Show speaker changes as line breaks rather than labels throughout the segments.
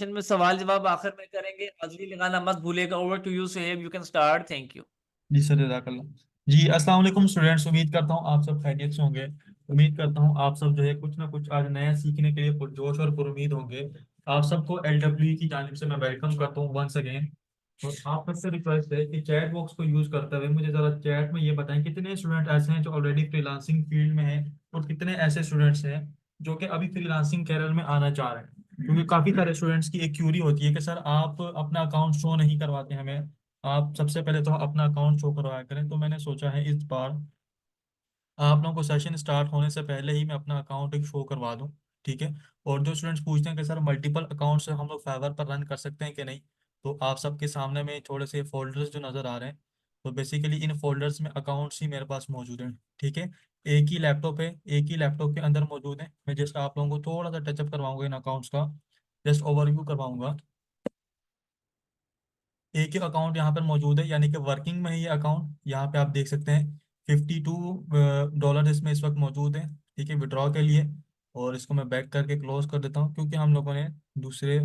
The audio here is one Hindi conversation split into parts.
सेशन में सवाल जवाब आखिर में करेंगे। हाजिरी लगाना मत भूलिएगा। Over to you Suhaib, you can start. Thank you.
जी सर, जज़ाकल्लाह। जी, अस्सलाम वालेकुम स्टूडेंट्स। उम्मीद करता हूँ आप सब खैरियत से होंगे। उम्मीद करता हूँ आप सब जो है कुछ ना कुछ आज नया सीखने के लिए पुरजोश और पुरुमीद होंगे। आप सबको एलडब्ल्यू की जानिब से मैं वेलकम करता हूँ वंस अगेन। और आप सबसे रिक्वेस्ट है कि चैट बॉक्स को यूज करते हुए मुझे जरा चैट में ये बताएं कितने स्टूडेंट ऐसे हैं जो ऑलरेडी फ्रीलांसिंग फील्ड में हैं और कितने ऐसे स्टूडेंट्स हैं जो कि अभी फ्रीलांसिंग कैरियर में आना चाह रहे हैं। क्योंकि काफी सारे स्टूडेंट्स की एक क्यूरी होती है कि सर आप अपना अकाउंट शो नहीं करवाते हमें। आप सबसे पहले तो अपना अकाउंट शो करवाया करें। तो मैंने सोचा है इस बार आप लोगों को सेशन स्टार्ट होने से पहले ही मैं अपना अकाउंट एक शो करवा दूं। ठीक है। और जो स्टूडेंट्स पूछते हैं कि सर मल्टीपल अकाउंट से हम लोग फाइवर पर रन कर सकते हैं कि नहीं, तो आप सबके सामने में थोड़े से फोल्डर्स जो नज़र आ रहे हैं, तो बेसिकली इन फोल्डर्स में अकाउंट्स ही मेरे पास मौजूद हैं। ठीक है। एक ही लैपटॉप है, एक ही लैपटॉप के अंदर मौजूद है। मैं जस्ट आप लोगों को थोड़ा सा टचअप करवाऊंगा इन अकाउंट्स का, जस्ट ओवरव्यू करवाऊंगा। एक ही अकाउंट यहाँ पर मौजूद है, यानी कि वर्किंग में है ये अकाउंट। यहाँ पे आप देख सकते हैं $52 इसमें इस वक्त मौजूद है। ठीक है, विड्रॉ के लिए। और इसको मैं बैक करके क्लोज कर देता हूँ क्योंकि हम लोगों ने दूसरे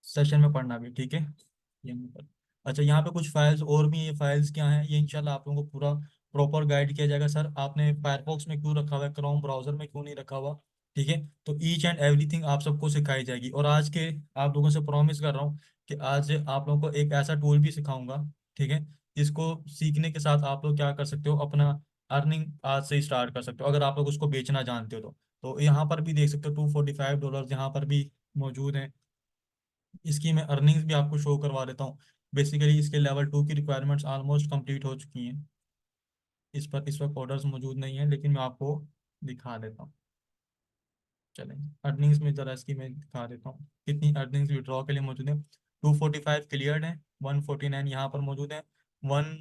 सेशन में पढ़ना भी। ठीक है। यहाँ पर अच्छा, यहाँ पे कुछ फाइल्स और भी हैं। ये फाइल्स क्या हैं, ये इंशाल्लाह आप लोगों को पूरा प्रॉपर गाइड किया जाएगा। सर आपने फायरफॉक्स में क्यों रखा हुआ है, क्रोम ब्राउजर में क्यों नहीं रखा हुआ। ठीक है। तो ईच एंड एवरीथिंग आप सबको सिखाई जाएगी। और आज के आप लोगों से प्रॉमिस कर रहा हूँ कि आज आप लोगों को एक ऐसा टूल भी सिखाऊंगा। ठीक है। इसको सीखने के साथ आप लोग क्या कर सकते हो, अपना अर्निंग आज से ही स्टार्ट कर सकते हो अगर आप लोग उसको बेचना जानते हो तो यहाँ पर भी देख सकते हो $245 यहाँ पर भी मौजूद है। इसकी मैं अर्निंग्स भी आपको शो करवा देता हूँ। बेसिकली इसके लेवल 2 की रिक्वायरमेंट्स ऑलमोस्ट कंप्लीट हो चुकी हैं। इस पर इस वक्त ऑर्डर्स मौजूद नहीं है, लेकिन मैं आपको दिखा देता हूँ। चलें, अर्निंग्स में जरा इसकी मैं दिखा देता हूँ कितनी अर्निंग्स विड्रॉ के लिए मौजूद है। 245 क्लियर्ड है, 149 यहाँ पर मौजूद है। वन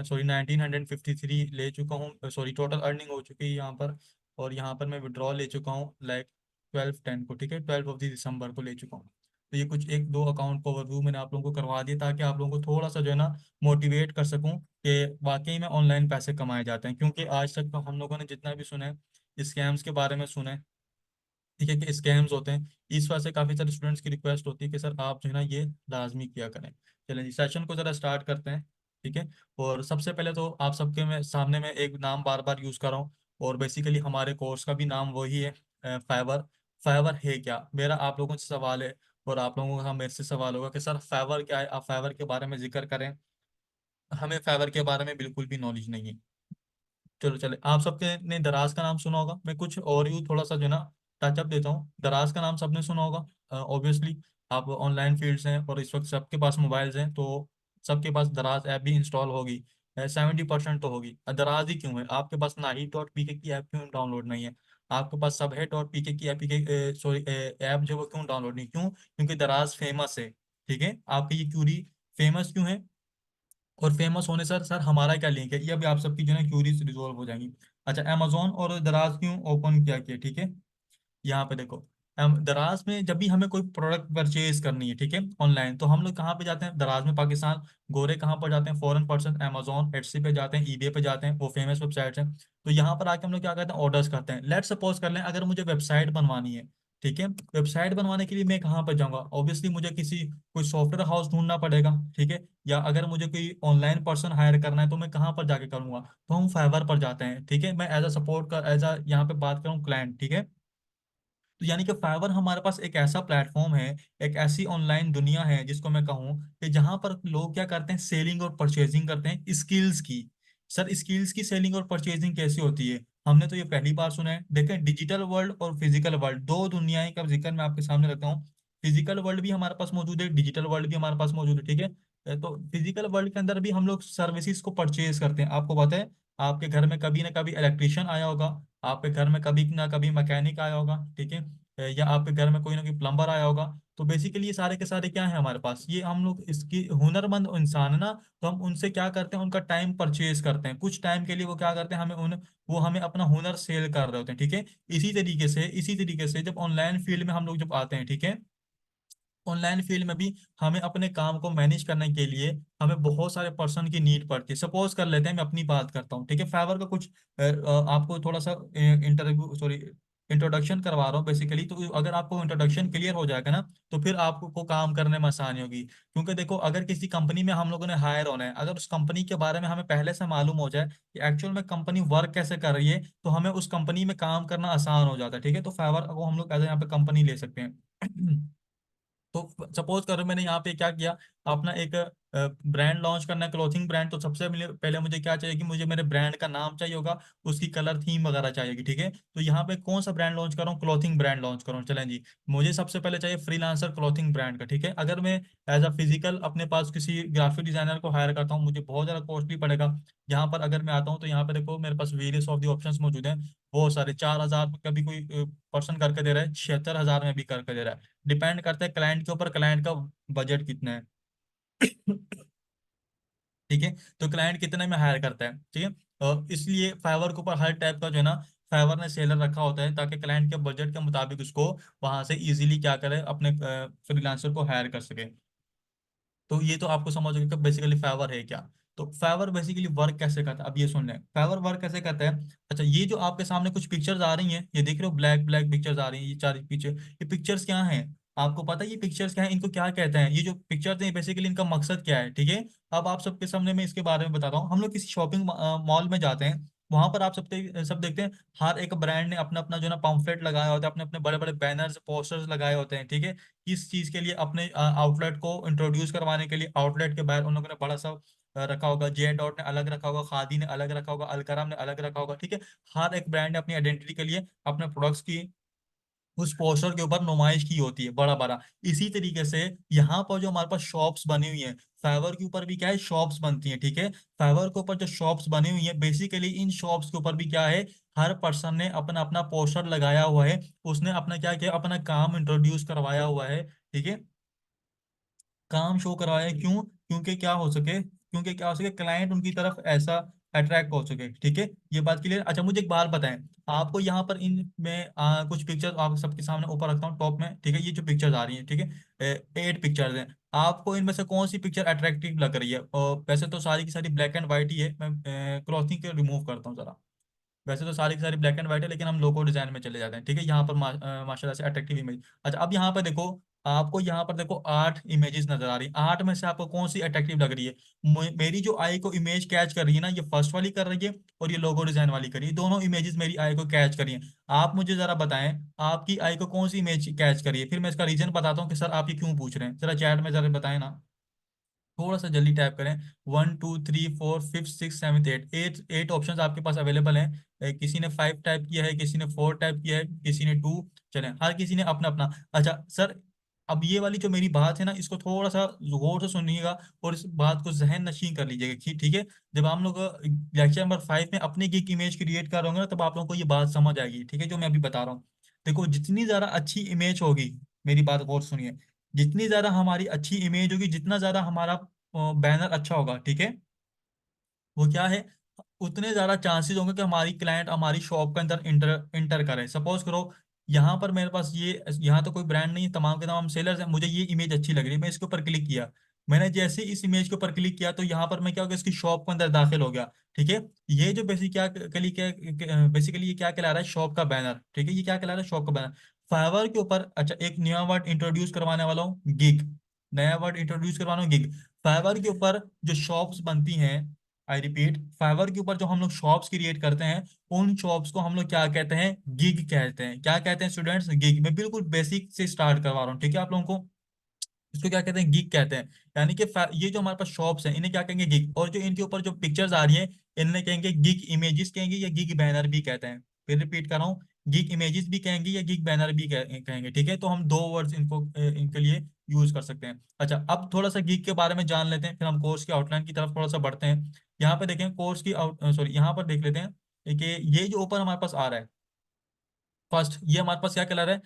सॉरी 1953 ले चुका हूँ। सॉरी, टोटल अर्निंग हो चुकी है यहाँ पर। और यहाँ पर मैं विड्रॉ ले चुका हूँ लाइक 12/10 को। ठीक है, 12 दिसंबर को ले चुका हूँ। तो ये कुछ एक दो अकाउंट को ओवरव्यू मैंने आप लोगों को करवा दिया ताकि आप लोगों को थोड़ा सा जो है ना मोटिवेट कर सकूं कि वाकई में ऑनलाइन पैसे कमाए जाते हैं। क्योंकि आज तक तो हम लोगों ने जितना भी सुना है स्कैम्स के बारे में सुना है। ठीक है, कि स्कैम्स होते हैं। इस वजह से काफी सारे स्टूडेंट्स की रिक्वेस्ट होती है कि सर आप जो है ना ये लाजमी किया करें। चलें जी, सेशन को जरा स्टार्ट करते हैं। ठीक है। और सबसे पहले तो आप सबके में सामने में एक नाम बार बार यूज कर रहा हूँ। और बेसिकली हमारे कोर्स का भी नाम वही है, फाइवर। फाइवर है क्या, मेरा आप लोगों से सवाल है। और आप लोगों का मेरे से सवाल होगा कि सर फाइवर क्या है, आप फाइवर के बारे में जिक्र करें। हमें फाइवर के बारे में बिल्कुल भी नॉलेज नहीं है। चलो चले, आप सबके ने दराज का नाम सुना होगा। मैं कुछ और यूँ थोड़ा सा जो है ना टचअप देता हूँ। दराज का नाम सबने सुना होगा ऑब्वियसली। आप ऑनलाइन फील्ड से हैं और इस वक्त सबके पास मोबाइल्स हैं, तो सबके पास दराज ऐप भी इंस्टॉल होगी। 70% तो होगी। दराज ही क्यों है, आपके पास नाही डॉट पीके की ऐप क्यों डाउनलोड नहीं है, आपके पास सब है डॉट पीके की ऐप, सॉरी ऐप जो है वो क्यों डाउनलोड नहीं, क्यों? क्योंकि दराज फेमस है। ठीक है, आपकी ये क्यूरी फेमस क्यों है, और फेमस होने सर हमारा क्या लिंक है, ये अभी आप सबकी जो है ना क्यूरीज रिजोल्व हो जाएंगी। अच्छा, अमेजोन और दराज क्यों ओपन किया ठीक है। यहाँ पे देखो, दराज में जब भी हमें कोई प्रोडक्ट परचेज करनी है, ठीक है, ऑनलाइन, तो हम लोग कहाँ पे जाते हैं, दराज में पाकिस्तान। गोरे कहाँ पर जाते हैं, फॉरेन पर्सन अमेजोन एटसी पे जाते हैं, ईबे पे जाते हैं, वो फेमस वेबसाइट्स हैं। तो यहाँ पर आके हम लोग क्या करते हैं, ऑर्डर्स करते हैं। लेट सपोज कर लें अगर मुझे वेबसाइट बनवानी है। ठीक है, वेबसाइट बनवाने के लिए मैं कहाँ पर जाऊँगा, ऑब्वियसली मुझे किसी कोई सॉफ्टवेयर हाउस ढूंढना पड़ेगा। ठीक है, या अगर मुझे कोई ऑनलाइन पर्सन हायर करना है तो मैं कहाँ पर जाके करूंगा, तो हम फाइवर पर जाते हैं। ठीक है, मैं एज अ सपोर्ट का एज अ यहाँ पे बात करूँ क्लाइंट। ठीक है, तो यानी कि फाइवर हमारे पास एक ऐसा प्लेटफॉर्म है, एक ऐसी ऑनलाइन दुनिया है जिसको मैं कहूँ कि जहां पर लोग क्या करते हैं, सेलिंग और परचेजिंग करते हैं स्किल्स की। सर स्किल्स की सेलिंग और परचेजिंग कैसी होती है, हमने तो ये पहली बार सुना है। देखें, डिजिटल वर्ल्ड और फिजिकल वर्ल्ड दो दुनियाएं का जिक्र मैं आपके सामने रखता हूँ। फिजिकल वर्ल्ड भी हमारे पास मौजूद है, डिजिटल वर्ल्ड भी हमारे पास मौजूद है। ठीक है, तो फिजिकल वर्ल्ड के अंदर भी हम लोग सर्विसेज को परचेज करते हैं। आपको पता है, आपके घर में कभी ना कभी इलेक्ट्रिशियन आया होगा, आपके घर में कभी ना कभी मैकेनिक आया होगा। ठीक है, या आपके घर में कोई ना कोई प्लम्बर आया होगा। तो बेसिकली ये सारे के सारे क्या है हमारे पास, ये हम लोग इसकी हुनरमंद इंसान है ना, तो हम उनसे क्या करते हैं, उनका टाइम परचेज करते हैं। कुछ टाइम के लिए वो क्या करते हैं, वो हमें अपना हुनर सेल कर रहे होते हैं। ठीक है, इसी तरीके से जब ऑनलाइन फील्ड में हम लोग जब आते हैं, ठीक है, ऑनलाइन फील्ड में भी हमें अपने काम को मैनेज करने के लिए हमें बहुत सारे पर्सन की नीड पड़ती है। सपोज कर लेते हैं, मैं अपनी बात करता हूँ। ठीक है, फाइवर का कुछ आपको थोड़ा सा इंटरव्यू सॉरी इंट्रोडक्शन करवा रहा हूँ बेसिकली। तो अगर आपको इंट्रोडक्शन क्लियर हो जाएगा ना, तो फिर आपको को काम करने में आसानी होगी। क्योंकि देखो, अगर किसी कंपनी में हम लोगों ने हायर होना है, अगर उस कंपनी के बारे में हमें पहले से मालूम हो जाए कि एक्चुअल में कंपनी वर्क कैसे कर रही है, तो हमें उस कंपनी में काम करना आसान हो जाता है। ठीक है, तो फाइवर को हम लोग एज यहाँ पे कंपनी ले सकते हैं। तो सपोज करो मैंने यहाँ पे क्या किया, अपना एक ब्रांड लॉन्च करना है, क्लोथिंग ब्रांड। तो सबसे पहले मुझे क्या चाहिए कि मुझे मेरे ब्रांड का नाम चाहिए होगा, उसकी कलर थीम वगैरह चाहिएगी। ठीक है, तो यहाँ पे कौन सा ब्रांड लॉन्च कर रहा हूँ, क्लोथिंग ब्रांड लॉन्च कर रहा हूँ। चलें जी, मुझे सबसे पहले चाहिए फ्रीलांसर क्लोथिंग ब्रांड का। ठीक है, अगर मैं एज अ फिजिकल अपने पास किसी ग्राफिक डिजाइनर को हायर करता हूँ, मुझे बहुत ज्यादा कॉस्टली पड़ेगा। यहाँ पर अगर मैं आता हूँ, तो यहाँ पे देखो मेरे पास वेरियस ऑफ द ऑप्शंस मौजूद हैं, बहुत सारे। 4,000 का भी कोई पर्सन करके दे रहा है, 76,000 में भी करके दे रहा है। डिपेंड करता है क्लाइंट के ऊपर, क्लाइंट का बजट कितना है। ठीक है, तो क्लाइंट कितने में हायर करता है। ठीक है, और इसलिए फाइवर के ऊपर हर टाइप का जो है ना, फाइवर ने सेलर रखा होता है, ताकि क्लाइंट के बजट के मुताबिक उसको वहां से इजीली क्या करे, अपने फ्रीलांसर को हायर कर सके। तो ये तो आपको समझ गए कि बेसिकली फाइवर है क्या। तो फाइवर बेसिकली वर्क कैसे करता है, अब ये सुन लें फाइवर वर्क कैसे करता है। अच्छा, ये जो आपके सामने कुछ पिक्चर्स आ रही हैं, ये देख रहे हो, ब्लैक ब्लैक पिक्चर्स आ रही हैं, ये चार पिक्चर, ये पिक्चर्स क्या हैं, आपको पता है ये पिक्चर्स क्या है, इनको क्या कहते हैं, ये जो पिक्चर्स हैं बेसिकली इनका मकसद क्या है। ठीक है, अब आप सबके सामने मैं इसके बारे में बता रहा हूँ। हम लोग किसी शॉपिंग मॉल में जाते हैं, वहां पर आप सब देखते हैं, हर एक ब्रांड ने अपना अपना जो है ना पंफलेट लगाया होता है, अपने अपने बड़े बड़े बैनर्स पोस्टर्स लगाए होते हैं। ठीक है, किस चीज के लिए, अपने आउटलेट को इंट्रोड्यूस करवाने के लिए। आउटलेट के बाहर उन लोगों ने बड़ा सा रखा होगा, जे डॉट ने अलग रखा होगा, खादी ने अलग रखा होगा, अलकरम ने अलग रखा होगा। ठीक है, हर एक ब्रांड ने अपनी आइडेंटिटी के लिए अपने प्रोडक्ट्स की उस पोस्टर के ऊपर नुमाइश की होती है, बड़ा बड़ा। इसी तरीके से यहाँ पर जो हमारे पास शॉप्स बनी हुई हैं, फाइवर के ऊपर भी क्या है, शॉप्स बनती हैं। ठीक है, फाइवर के ऊपर जो शॉप्स बनी हुई हैं, बेसिकली इन शॉप्स के ऊपर भी क्या है, हर पर्सन ने अपना अपना पोस्टर लगाया हुआ है, उसने अपना क्या किया, अपना काम इंट्रोड्यूस करवाया हुआ है। ठीक है, काम शो करवाया, क्यों, क्योंकि क्या हो सके, क्लाइंट उनकी तरफ ऐसा अट्रैक्ट हो सके। ठीक है, ये बात क्लियर। अच्छा, मुझे एक बात बताएं, आपको यहाँ पर इन में कुछ पिक्चर्स आप सबके सामने ऊपर रखता हूँ टॉप में। ठीक है, ये जो पिक्चर्स आ रही हैं, ठीक है, 8 पिक्चर्स हैं, आपको इनमें से कौन सी पिक्चर अट्रैक्टिव लग रही है। और वैसे तो सारी की सारी ब्लैक एंड व्हाइट ही है, मैं क्लॉथिंग के रिमूव करता हूँ जरा। वैसे तो सारी की सारी ब्लैक एंड व्हाइट है, लेकिन हम लोगो डिजाइन में चले जाते हैं। ठीक है, यहाँ पर माशाल्लाह से अट्रैक्टिव इमेज। अच्छा, अब यहाँ पर देखो, आपको यहाँ पर देखो 8 इमेजेस नजर आ रही है, 8 में से आपको कौन सी अट्रैक्टिव लग रही है। मेरी जो आई को इमेज कैच कर रही है ना, ये फर्स्ट वाली कर रही है, और ये लोगो डिजाइन वाली कर रही है, दोनों इमेजेस मेरी आई को कैच कर रही है। आप मुझे जरा बताएं, आपकी आई को कौन सी इमेज कैच करी है, फिर मैं इसका रीजन बताता हूँ कि सर आप ये क्यों पूछ रहे हैं। जरा चैट में जरा बताएं ना, थोड़ा सा जल्दी टाइप करें। 1 2 3 4 5 6 7 8, 8 ऑप्शंस आपके पास अवेलेबल हैं। किसी ने 5 टाइप किया है, किसी ने 4 टाइप किया है, किसी ने 2। चलें, हर किसी ने अपना अपना। अच्छा सर, अब ये वाली जो मेरी बात है ना, इसको थोड़ा सा गौर से सुनिएगा, और इस बात को जहन नशीं कर लीजिएगा। ठीक है, जब हम लोग लेक्चर नंबर 5 में अपनी गिग इमेज क्रिएट कर होंगे ना, तब आप लोगों को ये बात समझ आएगी। ठीक है, जो मैं अभी बता रहा हूँ, देखो जितनी ज्यादा अच्छी इमेज होगी, मेरी बात गौर सुनिए, जितनी ज्यादा हमारी अच्छी इमेज होगी, जितना ज्यादा हमारा बैनर अच्छा होगा। ठीक है, वो क्या है, उतने ज्यादा चांसेस होंगे कि हमारी क्लाइंट हमारी शॉप के अंदर इंटर इंटर करे। सपोज करो, यहाँ पर मेरे पास ये, यहाँ तो कोई ब्रांड नहीं है, तमाम के तमाम सेलर्स हैं, मुझे ये इमेज अच्छी लग रही है, मैं इसके ऊपर क्लिक किया। मैंने जैसे इस इमेज के ऊपर क्लिक किया, तो यहाँ पर मैं क्या हो गया, इसकी शॉप के अंदर दाखिल हो गया। ठीक है, ये जो बेसिकली ये क्या कहला रहा है, शॉप का बैनर। ठीक है, ये क्या कहला रहा है, शॉप का बैनर। फाइवर के ऊपर, अच्छा एक नया वर्ड इंट्रोड्यूस करवाने वाला हूँ, गिग। नया वर्ड इंट्रोड्यूस करवाना हूँ, गिग। फाइवर के ऊपर जो शॉप्स बनती हैं, आई रिपीट, फाइवर के ऊपर जो हम लोग शॉप्स क्रिएट करते हैं, उन शॉप्स को हम लोग क्या कहते हैं, गिग कहते हैं। क्या कहते हैं स्टूडेंट्स, गिग। मैं बिल्कुल बेसिक से स्टार्ट करवा रहा हूँ, ठीक है, आप लोगों को। इसको क्या कहते हैं, गिग कहते हैं। यानी कि ये जो हमारे पास शॉप्स हैं, इन्हें क्या कहेंगे, गिग। और जो इनके ऊपर जो पिक्चर्स आ रही हैं, इन्हें कहेंगे गिग इमेजेस कहेंगे, या गिग बैनर भी कहते हैं। फिर रिपीट कर रहा हूँ, गिग इमेजेस भी कहेंगे, या गिग बैनर भी कहेंगे। ठीक है, तो हम दो वर्ड्स इनको इनके लिए यूज कर सकते हैं। अच्छा, अब थोड़ा सा गिग के बारे में जान लेते हैं, फिर हम कोर्स की आउटलाइन की तरफ थोड़ा सा बढ़ते हैं। यहाँ पे देखें कोर्स की आउट सॉरी यहाँ पर देख लेते हैं कि ये जो ऊपर हमारे पास आ रहा है, फर्स्ट, ये हमारे पास क्या कलर है,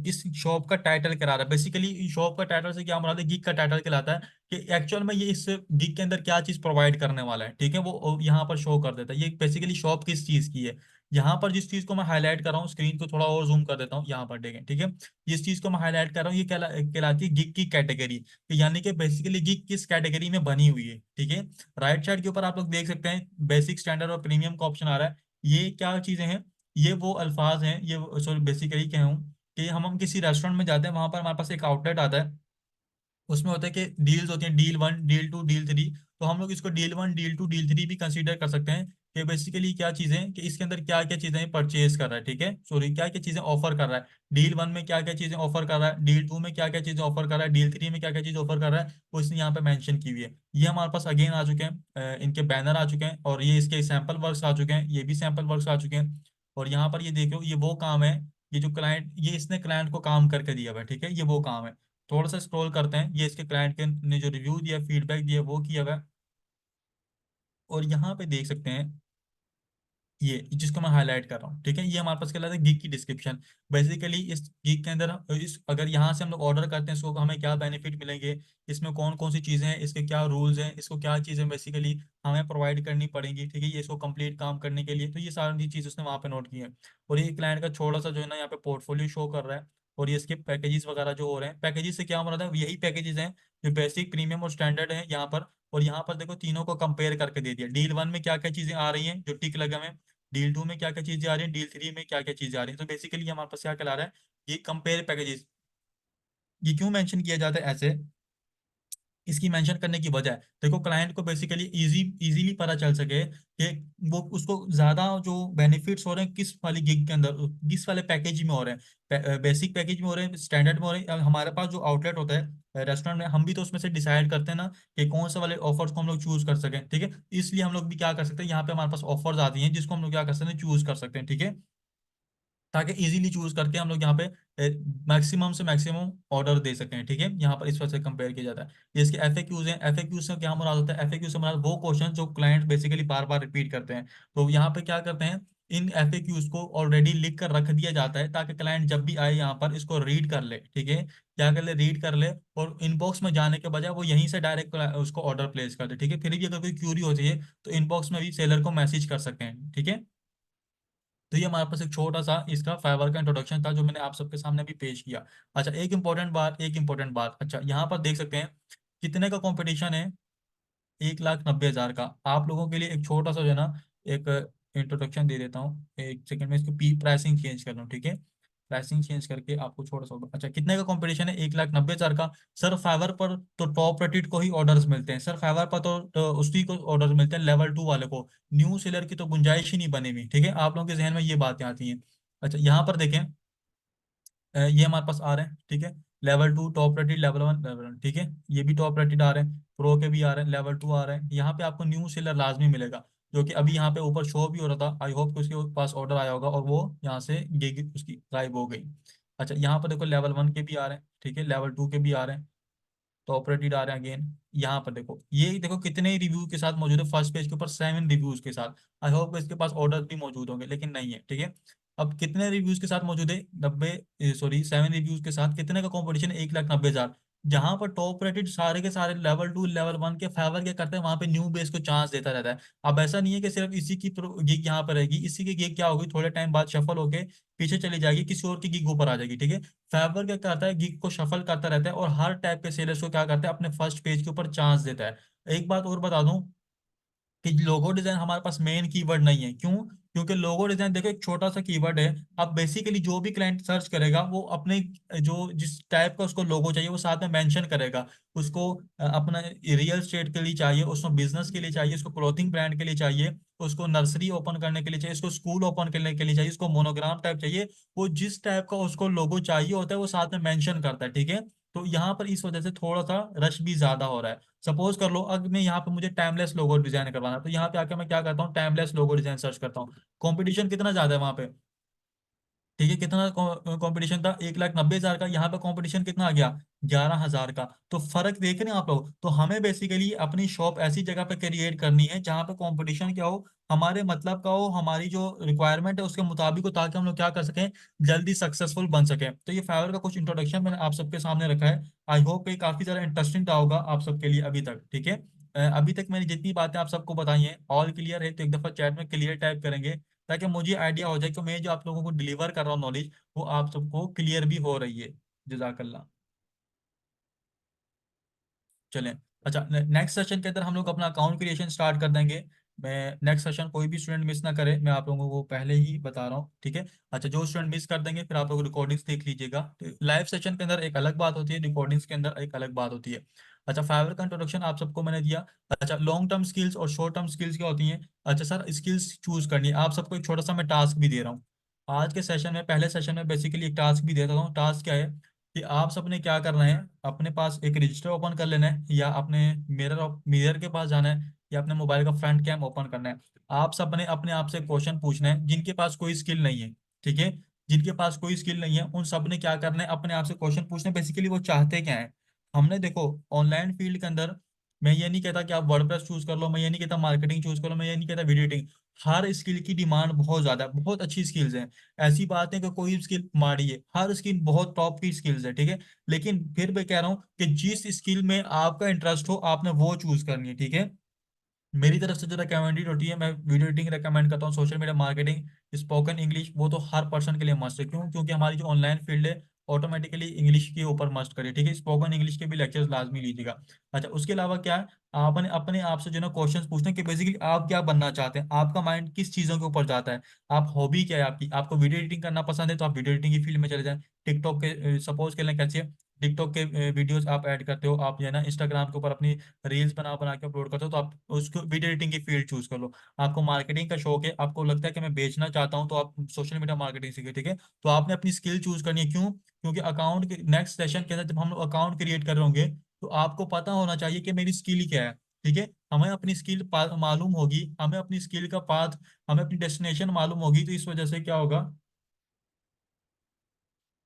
इस शॉप का टाइटल करा रहा है। बेसिकली शॉप का टाइटल से क्या मुराद है, गिग का टाइटल कहलाता है, कि एक्चुअल में ये इस गिग के अंदर क्या चीज प्रोवाइड करने वाला है। ठीक है, वो यहाँ पर शो कर देता है, ये बेसिकली शॉप किस चीज की है। यहाँ पर जिस चीज को मैं हाईलाइट कर रहा हूँ, स्क्रीन को थोड़ा और जूम कर देता हूँ, यहाँ पर देखें। ठीक है, जिस चीज को मैं हाईलाइट कर रहा हूँ, ये कहलाती है गिग की कैटेगरी। यानी कि बेसिकली गिग किस कैटेगरी में बनी हुई है। ठीक है, राइट साइड के ऊपर आप लोग देख सकते हैं, बेसिक, स्टैंडर्ड और प्रीमियम का ऑप्शन आ रहा है। ये क्या चीजें हैं, ये वो अल्फाज हैं, ये सॉरी बेसिकली क्या हूँ कि हम किसी रेस्टोरेंट में जाते हैं, वहां पर हमारे पास एक आउटलेट आता है, उसमें होता है कि डील्स होती हैं, डील 1, डील 2, डील 3। तो हम लोग इसको डील 1, डील 2, डील 3 भी कंसीडर कर सकते हैं कि बेसिकली क्या चीजें, कि इसके अंदर क्या क्या चीजें परचेज कर रहा है, ठीक है, सॉरी क्या क्या चीजें ऑफर कर रहा है। डील 1 में क्या क्या चीजें ऑफर कर रहा है, डील 2 में क्या क्या चीजें ऑफर कर रहा है, डील 3 में क्या क्या चीजें ऑफर कर रहा है, वो इसने यहाँ पे मेंशन की हुई है। ये हमारे पास अगेन आ चुके हैं, इनके बैनर आ चुके हैं, और ये इसके सैंपल वर्क्स आ चुके हैं, ये भी सैंपल वर्क्स आ चुके हैं। और यहाँ पर ये देखो, ये वो काम है, ये जो क्लाइंट, ये इसने क्लाइंट को काम करके दिया हुआ है, ठीक है, ये वो काम है। थोड़ा सा स्क्रॉल करते हैं, ये इसके क्लाइंट के ने जो रिव्यू दिया, फीडबैक दिया, वो किया हुआ है। और यहाँ पे देख सकते हैं, ये जिसको मैं हाईलाइट कर रहा हूँ, ठीक है, ये हमारे पास क्या है, गिग की डिस्क्रिप्शन। बेसिकली इस गिग के अंदर इस अगर यहाँ से हम लोग ऑर्डर करते हैं, इसको हमें क्या बेनिफिट मिलेंगे, इसमें कौन कौन सी चीजें हैं, इसके क्या रूल्स हैं, इसको क्या चीजें बेसिकली हमें प्रोवाइड करनी पड़ेंगी, ठीक है, ये इसको कंप्लीट काम करने के लिए। तो ये सारी चीज उसने वहाँ पे नोट की है। और ये क्लाइंट का छोटा सा जो है ना, यहाँ पे पोर्टफोलियो शो कर रहा है। और ये इसके पैकेजेस वगैरह जो हो रहे हैं, पैकेजेस से क्या हो रहा है, यही पैकेजेस हैं जो बेसिक, प्रीमियम और स्टैंडर्ड है यहाँ पर। और यहाँ पर देखो, तीनों को कंपेयर करके दे दिया, डील 1 में क्या क्या चीजें आ रही हैं जो टिक लगे हुए हैं, डील 2 में क्या क्या चीजें आ रही हैं, डील 3 में क्या क्या चीजें आ रही हैं। तो बेसिकली हमारे पास क्या कहला रहा है, ये कंपेयर पैकेजेस। ये क्यों मेंशन किया जाता है ऐसे, इसकी मेंशन करने की वजह है, देखो क्लाइंट को बेसिकली इजीली पता चल सके कि वो उसको ज्यादा जो बेनिफिट्स हो रहे हैं किस वाली गिग के अंदर, किस वाले पैकेज में हो रहे हैं, बेसिक पैकेज में हो रहे हैं, स्टैंडर्ड में हो रहे हैं। अब हमारे पास जो आउटलेट होता है रेस्टोरेंट में, हम भी तो उसमें से डिसाइड करते हैं ना कि कौन से वाले ऑफर्स को हम लोग चूज कर सकें, ठीक है। इसलिए हम लोग भी क्या कर सकते हैं, यहाँ पे हमारे पास ऑफर्स आती हैं जिसको हम लोग क्या कर सकते हैं, चूज कर सकते हैं, ठीक है, ताकि इजीली चूज करके हम लोग यहाँ पे मैक्सिमम से मैक्सिमम ऑर्डर दे सकें, ठीक है। यहाँ पर इस वजह से कंपेयर किया जाता है। ये इसके एफएक्यूज हैं, एफएक्यूज से क्या मुराद होता है, एफएक्यू से मुराद वो क्वेश्चन जो क्लाइंट बेसिकली बार बार रिपीट करते हैं। तो यहाँ पे क्या करते हैं, इन एफएक्यूज को ऑलरेडी लिख कर रख दिया जाता है, ताकि क्लाइंट जब भी आए यहाँ पर इसको रीड कर ले, ठीक है, क्या कर ले, रीड कर ले, और इनबॉक्स में जाने के बजाय वो यहीं से डायरेक्ट उसको ऑर्डर प्लेस कर दे, ठीक है। फिर भी अगर कोई क्यूरी होती है तो इनबॉक्स में भी सेलर को मैसेज कर सकते हैं, ठीक है। तो ये हमारे पास एक छोटा सा इसका फाइवर का इंट्रोडक्शन था, जो मैंने आप सबके सामने अभी पेश किया। अच्छा, एक इम्पोर्टेंट बात, अच्छा यहाँ पर देख सकते हैं कितने का कंपटीशन है, 1,90,000 का। आप लोगों के लिए एक छोटा सा जो है ना, एक इंट्रोडक्शन दे देता हूँ, एक सेकंड में इसको प्राइसिंग चेंज कर रहा हूँ, ठीक है। प्राइसिंग चेंज करके आपको छोटा सा, अच्छा कितने का कंपटीशन है, 1,90,000 का। सर फाइवर पर तो टॉप रेटेड को ही ऑर्डर्स मिलते हैं, सर फाइवर पर तो उसी को ऑर्डर मिलते हैं, लेवल 2 वाले को। न्यू सेलर की तो गुंजाइश ही नहीं बनी हुई, ठीक है, आप लोगों के जहन में ये बातें आती हैं। अच्छा यहाँ पर देखें, ये हमारे पास आ रहे हैं, ठीक है, लेवल 2 टॉप रेटेड, लेवल 1, ठीक है, ये भी टॉप रेटेड आ रहे हैं, प्रो के भी आ रहे हैं, लेवल 2 आ रहे हैं। यहाँ पे आपको न्यू सेलर लाजमी मिलेगा, जो कि अभी यहाँ पे ऊपर शो भी हो रहा था, आई होप कि उसके पास ऑर्डर आया होगा और वो यहाँ से गिग उसकी गायब हो गई। अच्छा यहाँ पर देखो, लेवल 1 के भी आ रहे हैं, ठीक है, लेवल 2 के भी आ रहे हैं, तो ऑपरेटेड आ रहे हैं अगेन। यहाँ पर देखो, ये देखो कितने रिव्यू के साथ मौजूद है, फर्स्ट पेज के ऊपर 7 रिव्यूज के साथ। आई होप इसके पास ऑर्डर भी मौजूद होंगे, लेकिन नहीं है, ठीक है। अब कितने रिव्यूज के साथ मौजूद है, 7 रिव्यूज के साथ, कितने का कंपटीशन है, 1,90,000। जहां पर टॉप रेटेड सारे के सारे लेवल 2 लेवल 1 के फेवर क्या करते हैं, वहां पे न्यू बेस को चांस देता रहता है। अब ऐसा नहीं है कि सिर्फ इसी की गिग यहाँ पर रहेगी, इसी की गिग क्या होगी, थोड़े टाइम बाद शफल होके पीछे चली जाएगी, किसी और की गिग ऊपर आ जाएगी, ठीक है। फाइवर क्या करता है, गिग को शफल करता रहता है, और हर टाइप के सेलर्स को क्या करता है, अपने फर्स्ट पेज के ऊपर चांस देता है। एक बात और बता दूं कि लोगो डिजाइन हमारे पास मेन कीवर्ड नहीं है, क्यों, क्योंकि लोगो डिजाइन देखो एक छोटा सा कीवर्ड है। अब बेसिकली जो भी क्लाइंट सर्च करेगा, वो अपने जो जिस टाइप का उसको लोगो चाहिए वो साथ में मेंशन करेगा। उसको अपना रियल स्टेट के लिए चाहिए, उसको बिजनेस के लिए चाहिए, उसको क्लोथिंग ब्रांड के लिए चाहिए, उसको नर्सरी ओपन करने के लिए चाहिए, उसको स्कूल ओपन करने के लिए चाहिए, उसको मोनोग्राम टाइप चाहिए। वो जिस टाइप का उसको लोगो चाहिए होता है वो साथ में मेंशन करता है, ठीक है। तो यहाँ पर इस वजह से थोड़ा सा रश भी ज्यादा हो रहा है। सपोज कर लो, अगर मैं यहाँ पे मुझे टाइमलेस लोगो डिजाइन करवाना है, तो यहाँ पे आके मैं क्या करता हूँ, टाइमलेस लोगो डिजाइन सर्च करता हूँ। कंपटीशन कितना ज्यादा है वहां पे, ठीक है, कितना कंपटीशन था, 1,90,000 का, यहाँ पे कंपटीशन कितना आ गया, 11,000 का। तो फर्क देख रहे हैं आप लोग। तो हमें बेसिकली अपनी शॉप ऐसी जगह पे क्रिएट करनी है जहाँ पे कंपटीशन क्या हो, हमारे मतलब का हो, हमारी जो रिक्वायरमेंट है उसके मुताबिक हो, ताकि हम लोग क्या कर सकें, जल्दी सक्सेसफुल बन सके। तो ये फाइवर का कुछ इंट्रोडक्शन मैंने आप सबके सामने रखा है। आई होप ये काफी ज्यादा इंटरेस्टिंग रहा होगा आप सबके लिए अभी तक, ठीक है। अभी तक मैंने जितनी बातें आप सबको बताई हैं, ऑल क्लियर है तो एक दफा चैट में क्लियर टाइप करेंगे, ताकि मुझे आइडिया हो जाए कि मैं जो आप लोगों को डिलीवर कर रहा हूँ नॉलेज, वो आप सबको क्लियर भी हो रही है। जजाकल्ला। चलें। अच्छा, नेक्स्ट सेशन के अंदर हम लोग अपना अकाउंट क्रिएशन स्टार्ट कर देंगे। मैं नेक्स्ट सेशन कोई भी स्टूडेंट मिस ना करे, मैं आप लोगों को पहले ही बता रहा हूँ, ठीक है। अच्छा, जो स्टूडेंट मिस कर देंगे फिर आप लोग रिकॉर्डिंग्स देख लीजिएगा। तो लाइव सेशन के अंदर एक अलग बात होती है, रिकॉर्डिंग्स के अंदर एक अलग बात होती है। अच्छा, फाइवर का इंट्रोडक्शन आप सबको मैंने दिया। अच्छा, लॉन्ग टर्म स्किल्स और शॉर्ट टर्म स्किल्स क्या होती हैं? अच्छा सर, स्किल्स चूज करनी है, आप सबको एक छोटा सा मैं टास्क भी दे रहा हूँ आज के सेशन में। पहले सेशन में बेसिकली एक टास्क भी देता हूँ। टास्क क्या है कि आप सबने क्या करना है, अपने पास एक रजिस्टर ओपन कर लेना है, या अपने मिरर के पास जाना है, या अपने मोबाइल का फ्रंट कैम ओपन करना है। आप सबने अपने आप से क्वेश्चन पूछना है, जिनके पास कोई स्किल नहीं है, ठीक है, जिनके पास कोई स्किल नहीं है उन सब ने क्या करना है, अपने आप से क्वेश्चन पूछना है बेसिकली वो चाहते क्या है। हमने देखो ऑनलाइन फील्ड के अंदर, मैं ये नहीं कहता कि आप वर्डप्रेस चूज कर लो, मैं ये नहीं कहता मार्केटिंग चूज कर लो, मैं ये नहीं कहता वीडियो एडिटिंग, हर स्किल की डिमांड बहुत ज्यादा है, बहुत अच्छी स्किल्स हैं। ऐसी बात है कि कोई स्किल माड़ी है, हर स्किल बहुत टॉप की स्किल्स है, ठीक है। लेकिन फिर मैं कह रहा हूँ कि जिस स्किल में आपका इंटरेस्ट हो आपने वो चूज करनी है, ठीक है। मेरी तरफ से जो रिकमेंडेड होती है, मैं वीडियो एडिटिंग रिकमेंड करता हूँ, social media marketing, spoken English, वो तो हर पर्सन के लिए मस्ट है। क्यों? क्योंकि हमारी जो ऑनलाइन फील्ड है ऑटोमेटिकली इंग्लिश के ऊपर मस्ट करिए, ठीक है। स्पोकन इंग्लिश के भी लेक्चर्स लाजमी लीजिएगा। अच्छा, उसके अलावा क्या है, आपने अपने आप से जो ना क्वेश्चन पूछना है कि बेसिकली आप क्या बनना चाहते हैं, आपका माइंड किस चीजों के ऊपर जाता है, आप हॉबी क्या है आपकी। आपको वीडियो एडिटिंग करना पसंद है तो आप वीडियो एडिटिंग की फील्ड में चले जाएं। टिकटॉक के सपोज कर लें कैसे, टिकटॉक के वीडियोस आप ऐड करते हो, आप जो है ना इंस्टाग्राम के ऊपर अपनी रील्स बना बना के अपलोड करते हो, तो आप उसको वीडियो एडिटिंग की फील्ड चूज कर लो। आपको मार्केटिंग का शौक है, आपको लगता है कि मैं बेचना चाहता हूँ, तो आप सोशल मीडिया मार्केटिंग सीखे, ठीक है। तो आपने अपनी स्किल चूज करनी है। क्यों? क्योंकि अकाउंट के नेक्स्ट सेशन के अंदर जब हम लोग अकाउंट क्रिएट कर रहे होंगे तो आपको पता होना चाहिए कि मेरी स्किल क्या है, ठीक है। हमें अपनी स्किल मालूम होगी, हमें अपनी स्किल का पाथ, हमें अपनी डेस्टिनेशन मालूम होगी, तो इस वजह से क्या होगा,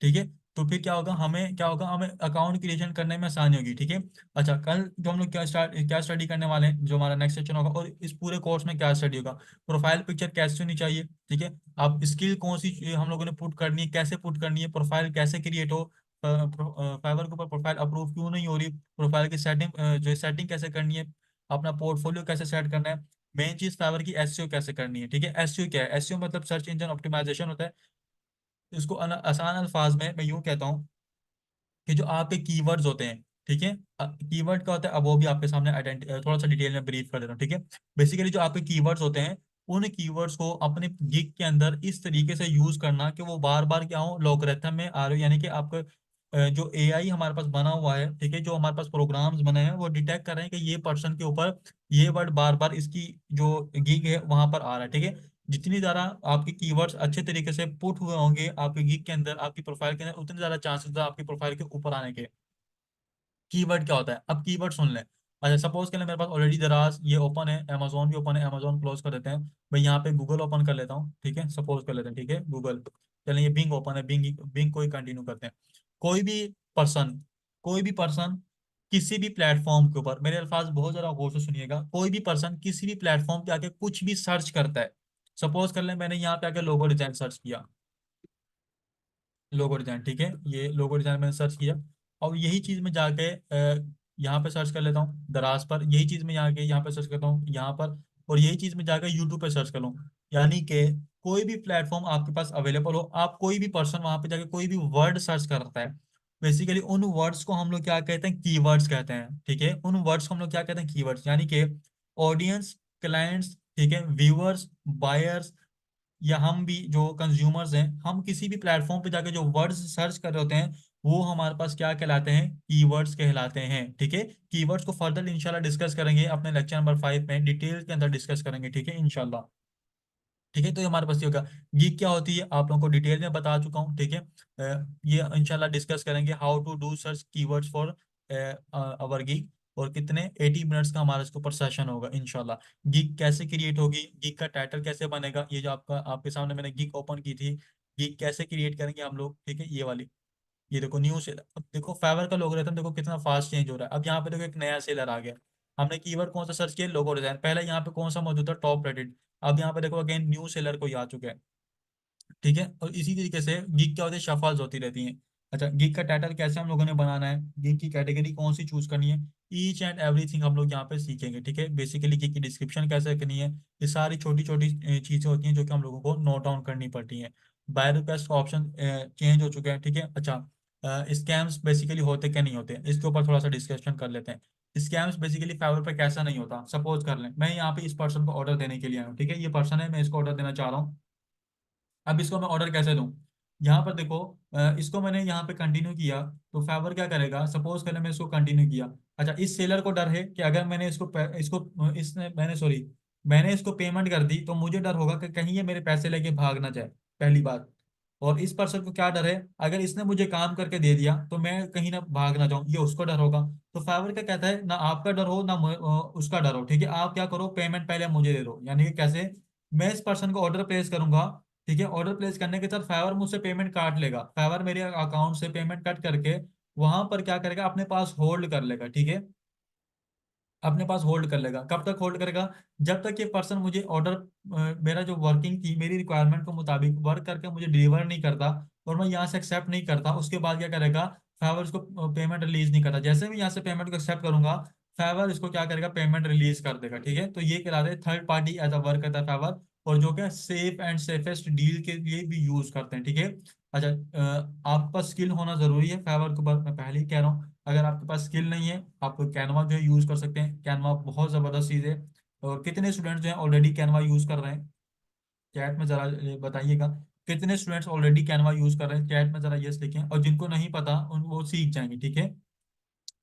ठीक है। तो फिर क्या होगा, हमें क्या होगा, हमें अकाउंट क्रिएशन करने में आसानी होगी, ठीक है। अच्छा, कल जो हम लोग क्या स्टडी करने वाले हैं, जो हमारा नेक्स्ट सेक्शन होगा, और इस पूरे कोर्स में क्या स्टडी होगा, प्रोफाइल पिक्चर कैसे होनी चाहिए, ठीक है। आप स्किल कौन सी हम लोगों ने पुट करनी है, कैसे पुट करनी है, प्रोफाइल कैसे क्रिएट हो, फाइवर के ऊपर प्रोफाइल अप्रूव क्यों नहीं हो रही, प्रोफाइल की सेटिंग जो सेटिंग कैसे करनी है, अपना पोर्टफोलियो कैसे सेट करना है, मेन चीज फाइवर की एसईओ कैसे करनी है, ठीक है। एसईओ क्या है? एसईओ मतलब सर्च इंजन ऑप्टिमाइजेशन होता है। इसको आसान अल्फाज में मैं यूं कहता हूँ कि जो आपके कीवर्ड्स होते हैं, ठीक है। कीवर्ड क्या होता है, अब वो भी आपके सामने थोड़ा सा डिटेल में ब्रीफ कर देता हूँ, ठीक है। बेसिकली जो आपके कीवर्ड्स होते हैं, उन कीवर्ड्स को अपने गिग के अंदर इस तरीके से यूज करना कि वो बार बार क्या हो, लोगरिथम में आ रहे हो, यानी कि आपका जो एआई हमारे पास बना हुआ है, ठीक है, जो हमारे पास प्रोग्राम्स बने हैं वो डिटेक्ट कर रहे हैं कि ये पर्सन के ऊपर ये वर्ड बार बार इसकी जो गिग है वहां पर आ रहा है, ठीक है। जितनी ज्यादा आपके कीवर्ड्स अच्छे तरीके से पुट हुए होंगे आपके गिग के अंदर, आपकी प्रोफाइल के अंदर, उतने ज्यादा चांसेस है आपकी प्रोफाइल के ऊपर आने के। कीवर्ड क्या होता है, अब कीवर्ड सुन लें। अच्छा, सपोज के लिए मेरे पास ऑलरेडी दराज ये ओपन है, अमेजोन भी ओपन है, अमेजोन क्लोज कर देते हैं। मैं यहाँ पे गूगल ओपन कर लेता हूँ, ठीक है, सपोज कर लेते हैं, ठीक है, गूगल। चलिए ये बिंग ओपन है, बिंग बिंग को ही कंटिन्यू करते हैं। कोई भी पर्सन, कोई भी पर्सन किसी भी प्लेटफॉर्म के ऊपर, मेरे अल्फाज बहुत जरा गौर से सुनिएगा, कोई भी पर्सन किसी भी प्लेटफॉर्म पे आके कुछ भी सर्च करता है। सपोज कर लें मैंने यहाँ पे आके लोगो डिजाइन सर्च किया, लोगो डिजाइन, ठीक है, ये लोगो डिजाइन मैंने सर्च किया। और यही चीज मैं जाके यहाँ पे सर्च कर लेता हूँ दराज पर, यही चीज मैं यहाँ पे सर्च करता हूँ यहाँ पर, और यही चीज मैं जाकर यूट्यूब पे सर्च कर लूँ। यानी कि कोई भी प्लेटफॉर्म आपके पास अवेलेबल हो, आप कोई भी पर्सन वहां पे जाके कोई भी वर्ड सर्च करता है, बेसिकली उन वर्ड्स को हम लोग क्या कहते हैं, कीवर्ड्स कहते हैं, ठीक है। उन वर्ड्स को हम लोग क्या कहते हैं, कीवर्ड्स, यानी कि ऑडियंस, क्लाइंट्स, ठीक है, व्यूअर्स, बायर्स, या हम भी जो कंज्यूमर्स हैं, हम किसी भी प्लेटफॉर्म पे जाके जो वर्ड्स सर्च कर रहे होते हैं वो हमारे पास क्या कहलाते हैं, कीवर्ड्स कहलाते हैं, ठीक है। कीवर्ड्स को फर्दर इंशाल्लाह डिस्कस करेंगे अपने लेक्चर नंबर 5 में, डिटेल के अंदर डिस्कस करेंगे, ठीक है, इंशाल्लाह। ठीक है, तो ये हमारे पास ये होगा। गीक क्या होती है आप लोगों को डिटेल में बता चुका हूँ, ठीक है। ये इंशाल्लाह डिस्कस करेंगे how to do search keywords for our gig, और कितने 80 मिनट्स का हमारा इसके ऊपर सेशन होगा इंशाल्लाह। गीक कैसे क्रिएट होगी, गीक का टाइटल कैसे बनेगा, ये जो आपका आपके सामने मैंने गीक ओपन की थी, गीक कैसे क्रिएट करेंगे हम लोग, ठीक है, ये वाली। ये देखो न्यू सेलर, अब देखो फाइवर का लोगरिथम देखो कितना फास्ट चेंज हो रहा है। अब यहाँ पे देखो एक नया सेलर आ गया, हमने कीवर्ड कौन सा सर्च किया, लोगो डिजाइन, पहले यहाँ पे कौन सा मौजूद था, टॉप रेटेड। अब यहाँ पे देखो अगेन न्यू सेलर कोई आ चुका है, ठीक है। और इसी तरीके से गीक क्या होती है, शफल्स होती रहती हैं। अच्छा, गीक का टाइटल कैसे हम लोगों ने बनाना है, गीक की कैटेगरी कौन सी चूज करनी है, ईच एंड एवरीथिंग हम लोग यहाँ पे सीखेंगे, ठीक है। बेसिकली गीक की डिस्क्रिप्शन कैसे करनी है, ये सारी छोटी छोटी चीजें होती हैं जो कि हम लोगों को नोट डाउन करनी पड़ती हैं। बाय रिक्वेस्ट का ऑप्शन चेंज हो चुका है, ठीक है। अच्छा, स्कैम्स बेसिकली होते क्या नहीं होते, इसके ऊपर थोड़ा सा डिस्कशन कर लेते हैं। स्कैम्स बेसिकली फाइवर पे कैसा नहीं होता। सपोज कर लें मैं यहाँ पे इस पर्सन को ऑर्डर देने के लिए आया हूँ, ठीक है, ये पर्सन है, मैं इसको ऑर्डर देना चाह रहा हूँ। अब इसको मैं ऑर्डर कैसे दूं? यहाँ पर देखो, इसको मैंने यहाँ पे कंटिन्यू किया, तो फाइवर क्या करेगा, सपोज करें मैं इसको कंटिन्यू किया। अच्छा, इस सेलर को डर है कि अगर मैंने इसने मैंने सॉरी मैंने इसको पेमेंट कर दी तो मुझे डर होगा कि कहीं ये मेरे पैसे लेके भाग ना जाए, पहली बात। और इस पर्सन को क्या डर है, अगर इसने मुझे काम करके दे दिया तो मैं कहीं ना भाग ना जाऊं, ये उसको डर होगा। तो फाइवर क्या कहता है, ना आपका डर हो ना उसका डर हो, ठीक है, आप क्या करो, पेमेंट पहले मुझे दे दो। यानी कि कैसे, मैं इस पर्सन को ऑर्डर प्लेस करूंगा, ठीक है, ऑर्डर प्लेस करने के साथ फाइवर मुझसे पेमेंट काट लेगा, फाइवर मेरे अकाउंट से पेमेंट कट करके वहां पर क्या करेगा, अपने पास होल्ड कर लेगा, ठीक है, अपने पास होल्ड कर लेगा। कब तक होल्ड करेगा? जब तक ये पर्सन मुझे ऑर्डर, मेरा जो वर्किंग थी मेरी रिक्वायरमेंट के मुताबिक वर्क करके मुझे डिलीवर नहीं करता और मैं यहाँ से एक्सेप्ट नहीं करता, उसके बाद क्या करेगा, फाइवर इसको पेमेंट रिलीज नहीं करता। जैसे मैं यहाँ से पेमेंट को एक्सेप्ट करूंगा, फाइवर इसको क्या करेगा, पेमेंट रिलीज कर देगा, ठीक है। तो ये कहलाते हैं third party as a work करता है फाइवर, और जो क्या सेफ एंड सेफेस्ट डील के लिए भी यूज करते हैं, ठीक है। अच्छा, आपके पास स्किल होना जरूरी है फाइवर के ऊपर, मैं पहले ही कह रहा हूँ। अगर आपके पास स्किल नहीं है, आप कैनवा जो है यूज कर सकते हैं, कैनवा बहुत जबरदस्त चीज है। और कितने स्टूडेंट जो हैं ऑलरेडी कैनवा यूज कर रहे हैं, चैट में जरा बताइएगा, कितने स्टूडेंट्स ऑलरेडी कैनवा यूज कर रहे हैं, चैट में जरा यस लिखें, और जिनको नहीं पता उन वो सीख जाएंगे, ठीक है।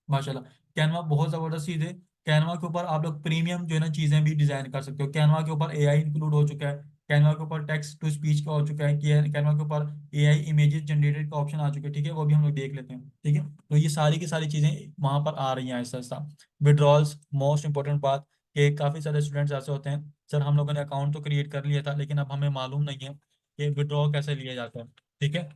माशाल्लाह, कैनवा बहुत जबरदस्त चीज है। कैनवा के ऊपर आप लोग प्रीमियम जो है ना चीजें भी डिजाइन कर सकते हो। कैनवा के ऊपर एआई इंक्लूड हो चुका है, कैनवा के ऊपर टेक्स्ट टू स्पीच का हो चुका है, कैनवा के ऊपर एआई इमेजेस जनरेटेड का ऑप्शन आ चुका है, ठीक है, वो भी हम लोग देख लेते हैं, ठीक है। तो ये सारी की सारी चीजें वहां पर आ रही हैं Aahista Aahista. Withdrawals, most important बात, कि काफी सारे स्टूडेंट्स ऐसे होते हैं, सर हम लोगों ने अकाउंट तो क्रिएट कर लिया था लेकिन अब हमें मालूम नहीं है कि विड्रॉ कैसे लिया जाता है, ठीक है,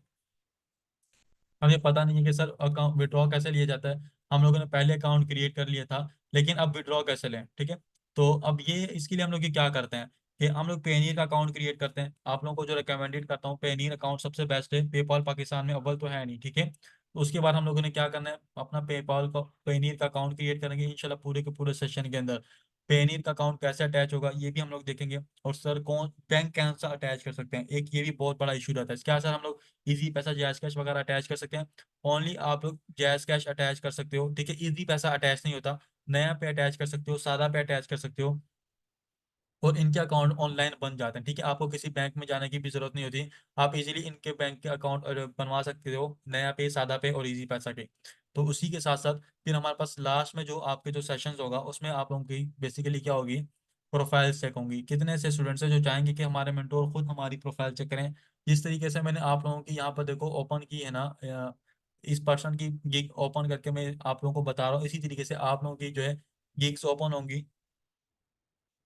हमें पता नहीं है कि सर अकाउंट विड्रॉ कैसे लिया जाता है। हम लोगों ने पहले अकाउंट क्रिएट कर लिया था लेकिन अब विड्रॉ कैसे लें, ठीक है। तो अब ये इसके लिए हम लोग ये क्या करते हैं कि हम लोग पेनीर का अकाउंट क्रिएट करते हैं। आप लोगों को जो रिकमेंडेड करता हूँ, पेनीर अकाउंट सबसे बेस्ट है, पेपॉल पाकिस्तान में अव्वल तो है नहीं, ठीक है। तो उसके बाद हम लोगों ने क्या करना है, अपना पेपॉल का पेनीर का अकाउंट क्रिएट करेंगे इंशाल्लाह पूरे के पूरे सेशन के अंदर। पेनीर का अकाउंट कैसे अटैच होगा ये भी हम लोग देखेंगे। और सर कौन बैंक कैसे अटैच कर सकते हैं, एक ये भी बहुत बड़ा इशू रहता है, क्या सर हम लोग इजी पैसा, जैज कैश वगैरह अटैच कर सकते हैं? ओनली आप लोग जैज कैश अटैच कर सकते हो, ठीक है, इजी पैसा अटैच नहीं होता। नया पे अटैच कर सकते हो, सादा पे अटैच कर सकते हो, और इनके अकाउंट ऑनलाइन बन जाते हैं, ठीक है, आपको किसी बैंक में जाने की भी जरूरत नहीं होती। आप इजीली इनके बैंक के अकाउंट बनवा सकते हो, नया पे, सादा पे और इजी पैसा के। तो उसी के साथ साथ फिर हमारे पास लास्ट में जो आपके जो सेशंस होगा उसमें आप लोगों की बेसिकली क्या होगी, प्रोफाइल चेक होंगी। कितने ऐसे स्टूडेंट्स हैं जो चाहेंगे कि हमारे मेंटोर खुद हमारी प्रोफाइल चेक करें। जिस तरीके से मैंने आप लोगों की यहाँ पर देखो ओपन की है ना, इस पर्सन की गिग ओपन करके मैं आप लोगों को बता रहा हूँ, इसी तरीके से आप लोगों की जो है गिग्स ओपन होंगी।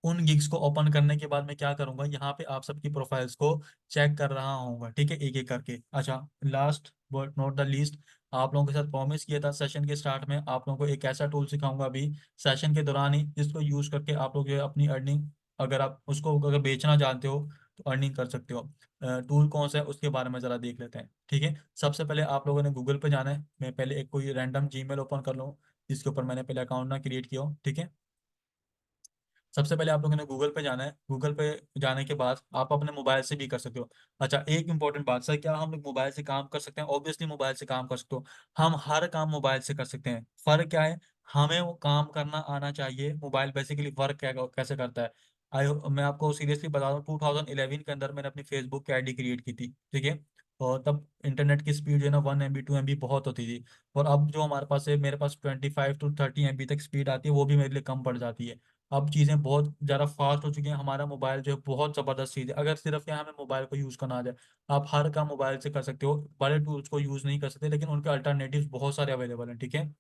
उन गिग्स को ओपन करने के बाद मैं क्या करूंगा, यहाँ पे आप सबकी प्रोफाइल्स को चेक कर रहा हूँ, ठीक है, एक एक करके। अच्छा, last but not the least, आप लोगों के साथ प्रॉमिस किया था सेशन के स्टार्ट में, आप लोगों को एक ऐसा टूल सिखाऊंगा अभी सेशन के दौरान ही, जिसको यूज करके आप लोग जो है अपनी अर्निंग, अगर आप उसको अगर बेचना जानते हो तो अर्निंग कर सकते हो। टूल कौन सा है उसके बारे में जरा देख लेते हैं, ठीक है। सबसे पहले आप लोगों ने गूगल पे जाना है, मैं पहले एक कोई रैंडम जीमेल ओपन कर लूँ जिसके ऊपर मैंने पहले अकाउंट ना क्रिएट किया हो, ठीक है। सबसे पहले आप लोगों ने गूगल पे जाना है, गूगल पे जाने के बाद आप अपने मोबाइल से भी कर सकते हो। अच्छा, एक इंपॉर्टेंट बात, सर क्या हम लोग मोबाइल से काम कर सकते हैं? ऑब्वियसली मोबाइल से काम कर सकते हो, हम हर काम मोबाइल से कर सकते हैं। फर्क क्या है, हमें वो काम करना आना चाहिए। मोबाइल बेसिकली वर्क कैसे करता है, मैं आपको सीरियसली बता रहा हूँ, 2011 के अंदर मैंने अपनी फेसबुक की आईडी क्रिएट की थी, ठीक है। और तब इंटरनेट की स्पीड जो है ना 1 MB 2 MB बहुत होती थी। और अब जो हमारे पास है, मेरे पास 25 to 30 MB तक स्पीड आती है, वो भी मेरे लिए कम पड़ जाती है। अब चीज़ें बहुत ज़्यादा फास्ट हो चुकी हैं, हमारा मोबाइल जो है बहुत ज़बरदस्त चीज़ है। अगर सिर्फ क्या हमें मोबाइल को यूज़ करना आ जाए, आप हर काम मोबाइल से कर सकते हो। बड़े टूल्स को यूज़ नहीं कर सकते लेकिन उनके अल्टरनेटिव्स बहुत सारे अवेलेबल हैं, ठीक है।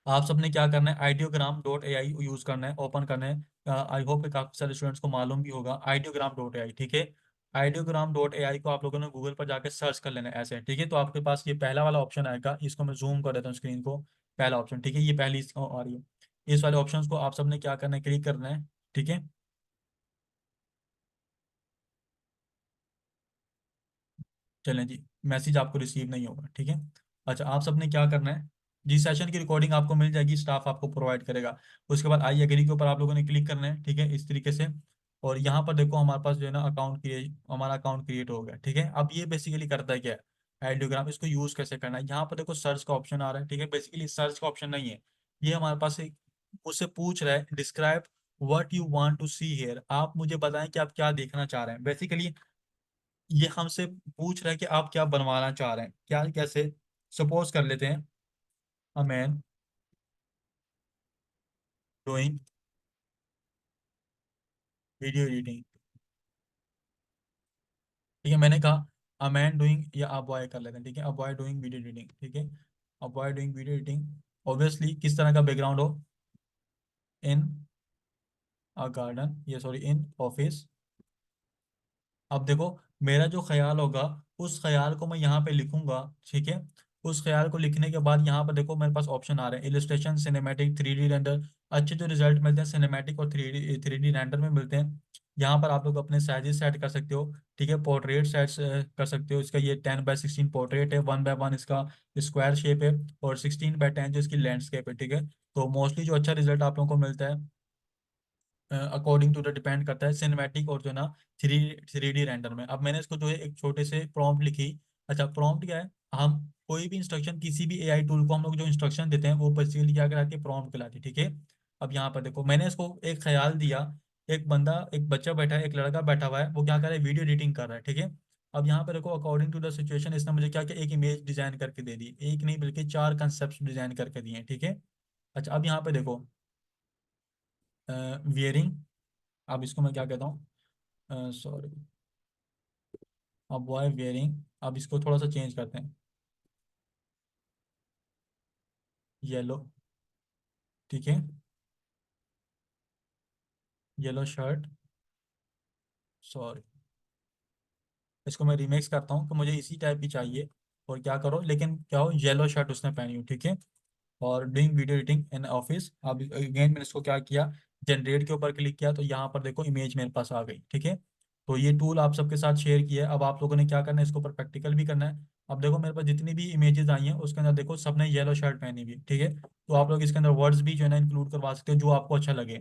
आप सबने क्या करना है, ideogram.ai यूज़ करना है, ओपन करना है। आई होप कि काफ़ी सारे स्टूडेंट्स को मालूम भी होगा ideogram.ai, ठीक है। ideogram.ai को आप लोगों ने गूगल पर जाकर सर्च कर लेना है ऐसे, ठीक है। तो आपके पास ये पहला वाला ऑप्शन आएगा, इसको मैं जूम कर देता हूँ स्क्रीन को। पहला ऑप्शन, ठीक है, ये पहली आ रही है। इस वाले ऑप्शन को आप सबने क्या करना है, क्लिक करना है, ठीक है। चलें जी, मैसेज आपको रिसीव नहीं होगा, ठीक है। अच्छा, आप सबने क्या करना है, जिस सेशन की रिकॉर्डिंग आपको मिल जाएगी स्टाफ आपको प्रोवाइड करेगा, उसके बाद आई एग्री के ऊपर आप लोगों ने क्लिक करना है, ठीक है, इस तरीके से। और यहाँ पर देखो हमारे पास जो है ना हमारा अकाउंट क्रिएट हो गया, ठीक है। अब ये बेसिकली करता है क्या है, आइडियोग्राम, इसको यूज कैसे करना है, यहाँ पर देखो सर्च का ऑप्शन आ रहा है, ठीक है, बेसिकली सर्च का ऑप्शन नहीं है, ये हमारे पास एक मुझसे पूछ रहा है describe what you want to see here, आप मुझे बताएं कि आप क्या देखना चाह रहे हैं। बेसिकली ये हमसे पूछ रहा है कि आप क्या बनवाना चाह रहे हैं, क्या कैसे। सपोज कर लेते हैं a man doing video editing. ठीक है, मैंने कहा अ मैन डूइंग, या अ बॉय कर लेते हैं, ठीक है, a boy doing video editing, ठीक है, a boy doing video editing. Obviously किस तरह का बैकग्राउंड हो, इन अ गार्डन, ये सॉरी इन ऑफिस। अब देखो मेरा जो ख्याल होगा उस ख्याल को मैं यहाँ पे लिखूंगा, ठीक है। उस ख्याल को लिखने के बाद यहाँ पर देखो मेरे पास ऑप्शन आ रहे हैं, इलिस्ट्रेशन, सिनेमैटिक, 3D रेंडर। अच्छे जो रिजल्ट मिलते हैं सिनेमैटिक और थ्री डी रेंडर में मिलते हैं। यहाँ पर आप लोग अपने साइजेस सेट कर सकते हो, ठीक है, पोर्ट्रेट सेट कर सकते हो। इसका ये 10x16 पोर्ट्रेट है, 1x1 इसका स्क्वायर शेप है, और 16x10 जो इसकी लैंडस्केप है, ठीक है। तो मोस्टली जो अच्छा रिजल्ट आप लोगों को मिलता है अकॉर्डिंग टू द डिपेंड करता है सिनेमैटिक और जो है ना थ्री थ्री डी रेंडर में। अब मैंने इसको जो है एक छोटे से प्रॉम्प्ट लिखी। अच्छा प्रॉम्प्ट क्या है, हम कोई भी इंस्ट्रक्शन किसी भी एआई टूल को हम लोग जो इंस्ट्रक्शन देते हैं वो बेसिकली क्या कहलाती है, प्रॉम्प्ट कहलाती है, ठीक है। अब यहाँ पर देखो मैंने इसको एक ख्याल दिया, एक बंदा एक बच्चा बैठा है, एक लड़का बैठा हुआ है, वो क्या कर रहा है, वीडियो एडिटिंग कर रहा है, ठीक है। अब यहाँ पे देखो अकॉर्डिंग टू द सिचुएशन इसने मुझे क्या किया, एक इमेज डिजाइन करके दे दी, एक नहीं बल्कि 4 कंसेप्ट डिजाइन करके दिए, ठीक है। अच्छा अब यहाँ पे देखो वियरिंग, अब इसको मैं क्या कहता हूँ, सॉरी, अब बॉय वेयरिंग, अब इसको थोड़ा सा चेंज करते हैं, येलो, ठीक है, येलो शर्ट, सॉरी, इसको मैं रिमिक्स करता हूँ कि मुझे इसी टाइप की चाहिए, और क्या करो लेकिन क्या हो, येलो शर्ट उसने पहनी हो, ठीक है। और doing video editing in office, अब अगेन मैंने इसको क्या किया, जनरेट के ऊपर क्लिक किया, तो यहाँ पर देखो इमेज मेरे पास आ गई, ठीक है। तो ये टूल आप सबके साथ शेयर किया है, अब आप लोगों ने क्या करना है, इसके ऊपर प्रैक्टिकल भी करना है। अब देखो मेरे पास जितनी भी इमेजेस आई हैं उसके अंदर देखो सबने येलो शर्ट पहनी हुई है, ठीक है। तो आप लोग इसके अंदर वर्ड्स भी जो है ना इंक्लूड करवा सकते हो जो आपको अच्छा लगे।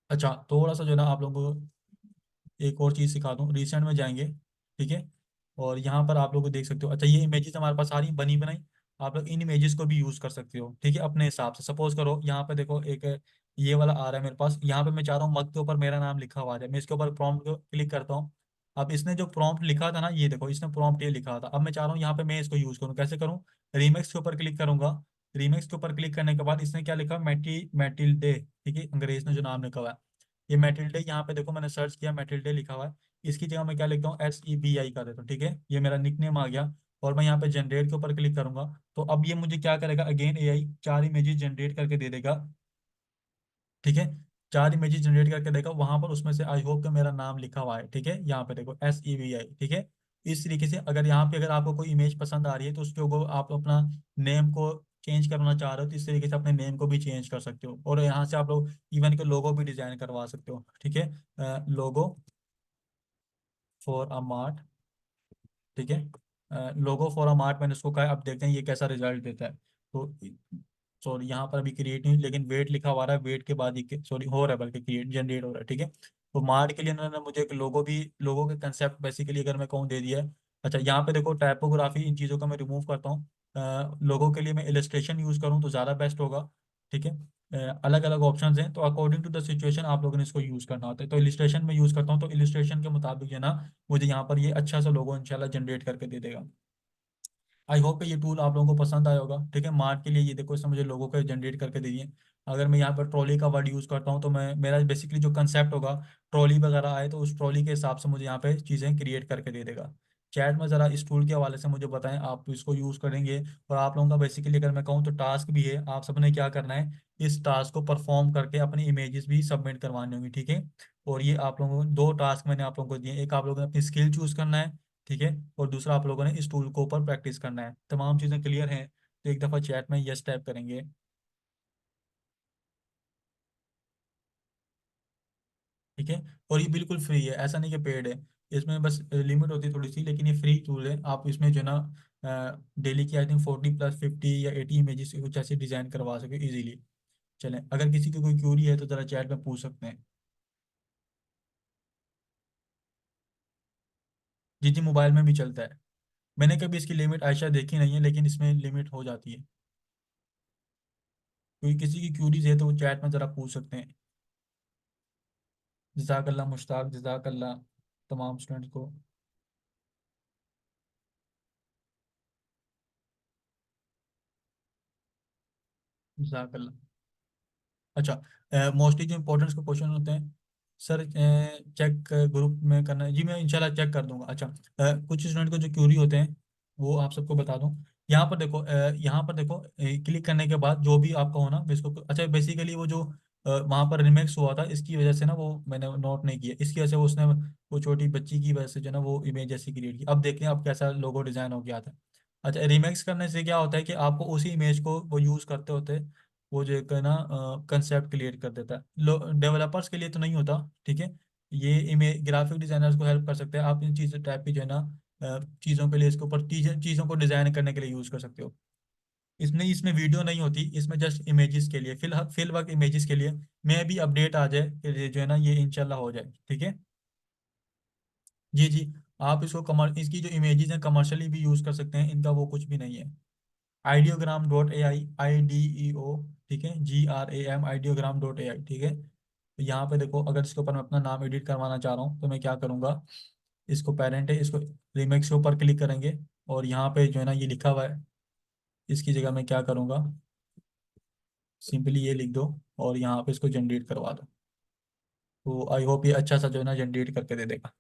अच्छा थोड़ा सा जो है ना आप लोगों को एक और चीज़ सिखा दूँ, रिसेंट में जाएंगे, ठीक है। और यहाँ पर आप लोग देख सकते हो, अच्छा ये इमेजेस हमारे पास सारी बनी बनाई, आप लोग इन इमेजेस को भी यूज़ कर सकते हो, ठीक है, अपने हिसाब से। सपोज करो यहाँ पे देखो एक ये वाला आ रहा है मेरे पास, यहाँ पे मैं चाह रहा हूँ मग के ऊपर मेरा नाम लिखा हुआ है, मैं इसके ऊपर प्रॉम्प्ट को क्लिक करता हूँ। अब इसने जो प्रॉम्प्ट लिखा था ना, ये देखो इसने प्रॉम्प्ट ये लिखा था, अब मैं चाह रहा हूँ यहाँ पे मैं इसको यूज़ करूँ, कैसे करूँ, रीमेक्स के ऊपर क्लिक करूंगा। रीमेक्स के ऊपर क्लिक करने के बाद इसने क्या लिखा, मैटिल्डे, ठीक है, अंग्रेज ने जो नाम लिखा हुआ है, ये मैटिल्डे, यहाँ पे देखो मैंने सर्च किया मैटिल्डे लिखा हुआ है, इसकी जगह मैं क्या लिखता हूँ, SEBI कर देता हूँ, ठीक है, ये मेरा निकनेम आ गया। और मैं यहाँ पे जनरेट के ऊपर क्लिक करूंगा, तो अब ये मुझे क्या करेगा, अगेन एआई 4 इमेजेस जनरेट करके दे देगा, ठीक है। 4 इमेजेस जनरेट करके देगा, वहां पर उसमें से आई होप का मेरा नाम लिखा हुआ है, ठीक है, यहाँ पे देखो SEBI, ठीक है। इस तरीके से अगर यहाँ पे अगर आपको कोई इमेज पसंद आ रही है तो उसके ऊपर आप अपना नेम को चेंज करना चाह रहे हो तो इस तरीके से अपने नेम को भी चेंज कर सकते हो, और यहाँ से आप लोग इवन के लोगो भी डिजाइन करवा सकते हो, ठीक है। लोगो फॉर अ मार्ट, ठीक है, लोगो फॉर अ मार्ट मैंने उसको कहा, अब देखते हैं ये कैसा रिजल्ट देता है। तो सॉरी यहाँ पर अभी क्रिएट नहीं, लेकिन वेट लिखा हुआ है, वेट के बाद ही सॉरी हो रहा है, बल्कि क्रिएट जनरेट हो रहा है, ठीक है। तो मार्ट के लिए इन्होंने मुझे एक लोगो भी, लोगो के कंसेप्ट बेसिकली अगर मैं कहूँ दे दिया है। अच्छा यहाँ पे देखो टाइपोग्राफी, इन चीज़ों का मैं रिमूव करता हूँ, लोगों के लिए मैं इलस्ट्रेशन यूज़ करूँ तो ज़्यादा बेस्ट होगा, ठीक है। अलग अलग ऑप्शंस हैं, तो अकॉर्डिंग टू द सिचुएशन आप लोगों ने इसको यूज़ करना होता है। तो इलिस्ट्रेशन में यूज़ करता हूँ, तो इलिस्ट्रेशन के मुताबिक जो है ना मुझे यहाँ पर ये अच्छा सा लोगो इंशाल्लाह जनरेट करके दे देगा। आई होप ये टूल आप लोगों को पसंद आया होगा, ठीक है। मार्ट के लिए ये देखो इसने मुझे लोगों का जनरेट करके दे दिए। अगर मैं यहाँ पर ट्रॉली का वर्ड यूज़ करता हूँ तो मैं मेरा बेसिकली जो कंसेप्ट होगा, ट्रॉली वगैरह आए तो उस ट्रॉली के हिसाब से मुझे यहाँ पे चीज़ें क्रिएट करके दे देगा। चैट में ज़रा इस टूल के हवाले से मुझे बताएं, आप इसको यूज़ करेंगे। और आप लोगों का बेसिकली अगर मैं कहूँ तो टास्क भी है, आप सबने क्या करना है, इस टास्क को परफॉर्म करके अपनी इमेजेस भी सबमिट करवानी होंगी, ठीक है। और ये आप लोगों को 2 टास्क मैंने आप लोगों को दिए, एक आप लोगों ने अपनी स्किल चूज करना है, ठीक है, और दूसरा आप लोगों ने इस टूल को ऊपर प्रैक्टिस करना है। तमाम चीज़ें क्लियर हैं तो एक दफ़ा चैट में यस टाइप करेंगे, ठीक है। और ये बिल्कुल फ्री है, ऐसा नहीं कि पेड है, इसमें बस लिमिट होती है थोड़ी सी, लेकिन ये फ्री टूल है। आप इसमें जो है ना डेली की आई थिंक 40 + 50 या 80 इमेजेस कुछ ऐसे डिज़ाइन करवा सके इजीली। चलें, अगर किसी की कोई क्यूरी है तो ज़रा चैट में पूछ सकते हैं। जी जी, मोबाइल में भी चलता है। मैंने कभी इसकी लिमिट आयशा देखी नहीं है, लेकिन इसमें लिमिट हो जाती है। कोई किसी की क्यूरीज है तो वो चैट में ज़रा पूछ सकते हैं। जज़ाकल्ला मुश्ताक, जज़ाकल्ला तमाम स्टूडेंट्स को। जज़ाकल्ला। अच्छा, मोस्टली जो इंपॉर्टेंस के क्वेश्चन होते हैं सर, चेक ग्रुप में करना है जी, मैं इंशाल्लाह चेक कर दूंगा। अच्छा, कुछ स्टूडेंट को जो क्यूरी होते हैं वो आप सबको बता दूं। यहाँ पर देखो, क्लिक करने के बाद जो भी आपका होना इसको, अच्छा बेसिकली वो जो वहाँ पर रिमेक्स हुआ था इसकी वजह से ना, वो मैंने नोट नहीं किया, इसकी वजह से उसने वो छोटी बच्ची की वजह से जो ना वो इमेज ऐसी क्रिएट की। अब देखते हैं अब कैसा लोगो डिजाइन हो गया था। अच्छा, रिमेक्स करने से क्या होता है कि आपको उसी इमेज को वो यूज करते होते वो जो एक है ना कंसेप्ट क्रिएट कर देता है। डेवलपर्स के लिए तो नहीं होता, ठीक है। ये इमेज ग्राफिक डिजाइनर्स को हेल्प कर सकते हैं। आप इन चीज़ टाइप की जो है ना चीज़ों के लिए, इसके ऊपर चीज़ों को डिजाइन करने के लिए यूज कर सकते हो। इसमें इसमें वीडियो नहीं होती, इसमें जस्ट इमेजेस के लिए, फिल वक्त इमेजेस के लिए। मैं भी अपडेट आ जाए कि ये जो है ना ये इंशाल्लाह हो जाए, ठीक है। जी जी। आप इसको कमर इसकी जो इमेजेस हैं कमर्शियली भी यूज कर सकते हैं, इनका वो कुछ भी नहीं है। Ideogram dot A I, IDEO, ठीक है, GRAM, आइडियोग्राम.ai, ठीक है। तो यहाँ पे देखो, अगर इसके ऊपर मैं अपना नाम एडिट करवाना चाह रहा हूँ तो मैं क्या करूँगा, इसको पेरेंट है, इसको रिमेक्स के ऊपर क्लिक करेंगे और यहाँ पे जो है ना ये लिखा हुआ है, इसकी जगह मैं क्या करूँगा, सिंपली ये लिख दो और यहाँ पे इसको जनरेट करवा दो। तो आई होप ये अच्छा सा जो है ना जनरेट करके दे देगा।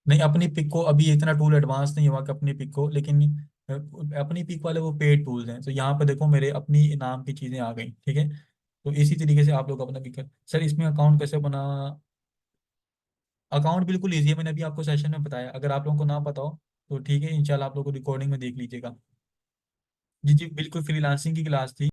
नहीं, अपनी पिक को अभी इतना टूल एडवांस नहीं हुआ कि अपनी पिक को, लेकिन अपनी पिक वाले वो पेड टूल्स हैं। तो यहाँ पे देखो मेरे अपनी नाम की चीज़ें आ गई, ठीक है। तो इसी तरीके से आप लोग अपना पिक कर। सर इसमें अकाउंट कैसे बना? अकाउंट बिल्कुल ईजी है, मैंने अभी आपको सेशन में बताया। अगर आप लोगों को ना पता हो तो ठीक है, इंशाल्लाह आप लोग को रिकॉर्डिंग में देख लीजिएगा। जी जी, बिल्कुल फ्रीलांसिंग की क्लास थी।